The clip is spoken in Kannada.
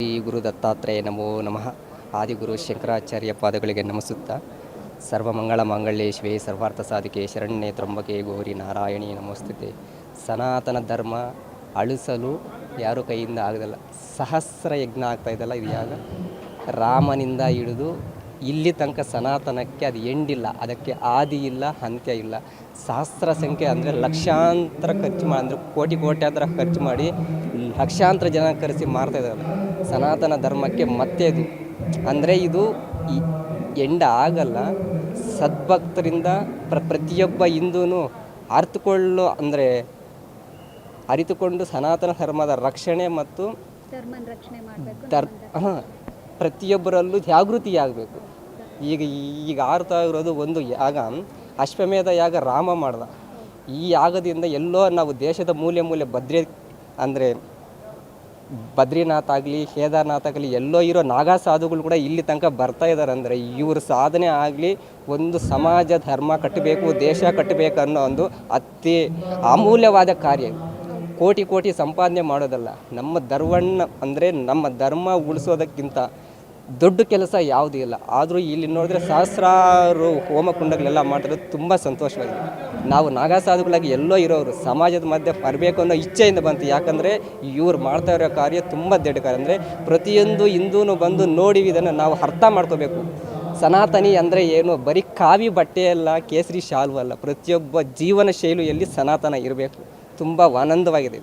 ಶ್ರೀ ಗುರು ದತ್ತಾತ್ರೇಯ ನಮೋ ನಮಃ. ಆದಿಗುರು ಶಂಕರಾಚಾರ್ಯ ಪಾದಗಳಿಗೆ ನಮಿಸುತ್ತಾ, ಸರ್ವಮಂಗಳ ಮಾಂಗಲ್ಯೇ ಶಿವೆ ಸರ್ವಾರ್ಥ ಸಾಧಿಕೆ ಶರಣ್ಯೆ ತ್ರ್ಯಂಬಕೆ ಗೌರಿ ನಾರಾಯಣಿ ನಮೋಸ್ತುತೆ. ಸನಾತನ ಧರ್ಮ ಅಳಿಸಲು ಯಾರು ಕೈಯಿಂದ ಆಗದಲ್ಲ. ಸಹಸ್ರ ಯಜ್ಞ ಆಗ್ತಾ ಇದೆಯಲ್ಲ, ಇದು ಯಾಗ ರಾಮನಿಂದ ಹಿಡಿದು ಇಲ್ಲಿ ತನಕ ಸನಾತನಕ್ಕೆ ಅದು ಎಂಡಿಲ್ಲ, ಅದಕ್ಕೆ ಆದಿ ಇಲ್ಲ, ಅಂತ್ಯ ಇಲ್ಲ. ಸಹಸ್ರ ಸಂಖ್ಯೆ ಅಂದರೆ ಲಕ್ಷಾಂತರ ಖರ್ಚು ಮಾಡಿ, ಅಂದರೆ ಕೋಟ್ಯಾಂತರ ಖರ್ಚು ಮಾಡಿ ಲಕ್ಷಾಂತರ ಜನ ಕರೆಸಿ ಮಾಡ್ತಾ ಇದ್ದಾರೆ ಸನಾತನ ಧರ್ಮಕ್ಕೆ. ಮತ್ತೆ ಇದು ಅಂದರೆ ಇದು ಎಂಡ ಆಗಲ್ಲ. ಸದ್ಭಕ್ತರಿಂದ ಪ್ರತಿಯೊಬ್ಬ ಹಿಂದೂ ಅರಿತುಕೊಂಡು ಸನಾತನ ಧರ್ಮದ ರಕ್ಷಣೆ ಮತ್ತು ಪ್ರತಿಯೊಬ್ಬರಲ್ಲೂ ಜಾಗೃತಿಯಾಗಬೇಕು. ಈಗ ಆರ್ತಾ ಇರೋದು ಒಂದು ಯಾಗ, ಅಶ್ವಮೇಧ ಯಾಗ ರಾಮ ಮಾಡ್ದ. ಈ ಯಾಗದಿಂದ ಎಲ್ಲೋ ನಾವು ದೇಶದ ಮೂಲೆ ಬದ್ರಿನಾಥ್ ಆಗಲಿ ಕೇದಾರ್ನಾಥ್ ಆಗಲಿ ಎಲ್ಲೋ ಇರೋ ನಾಗಾ ಸಾಧುಗಳು ಕೂಡ ಇಲ್ಲಿ ತನಕ ಬರ್ತಾ ಇದ್ದಾರೆ. ಅಂದರೆ ಇವ್ರ ಸಾಧನೆ ಆಗಲಿ, ಒಂದು ಸಮಾಜ ಧರ್ಮ ಕಟ್ಟಬೇಕು, ದೇಶ ಕಟ್ಟಬೇಕು ಅನ್ನೋ ಒಂದು ಅತಿ ಅಮೂಲ್ಯವಾದ ಕಾರ್ಯ. ಕೋಟಿ ಸಂಪಾದನೆ ಮಾಡೋದಲ್ಲ, ನಮ್ಮ ನಮ್ಮ ಧರ್ಮ ಉಳಿಸೋದಕ್ಕಿಂತ ದೊಡ್ಡ ಕೆಲಸ ಯಾವುದೂ ಇಲ್ಲ. ಆದರೂ ಇಲ್ಲಿ ನೋಡಿದ್ರೆ ಸಹಸ್ರಾರು ಹೋಮಕುಂಡಗಳೆಲ್ಲ ಮಾಡಿರೋದು ತುಂಬ ಸಂತೋಷವಾಗಿದೆ. ನಾವು ನಾಗಾ ಸಾಧುಗಳಾಗಿ ಎಲ್ಲೋ ಇರೋರು ಸಮಾಜದ ಮಧ್ಯೆ ಬರಬೇಕು ಅನ್ನೋ ಇಚ್ಛೆಯಿಂದ ಬಂತು. ಯಾಕಂದರೆ ಇವ್ರು ಮಾಡ್ತಾ ಇರೋ ಕಾರ್ಯ ತುಂಬ ದೊಡ್ಡ ಕಾರ್ಯ. ಅಂದರೆ ಪ್ರತಿಯೊಂದು ಹಿಂದೂ ಬಂದು ನೋಡಿ ಇದನ್ನು ನಾವು ಅರ್ಥ ಮಾಡ್ಕೋಬೇಕು. ಸನಾತನಿ ಅಂದರೆ ಏನು, ಬರೀ ಕಾವಿ ಬಟ್ಟೆಯಲ್ಲ, ಕೇಸರಿ ಶಾಲು ಅಲ್ಲ, ಪ್ರತಿಯೊಬ್ಬ ಜೀವನ ಶೈಲಿಯಲ್ಲಿ ಸನಾತನ ಇರಬೇಕು. ತುಂಬ ಆನಂದವಾಗಿದೆ.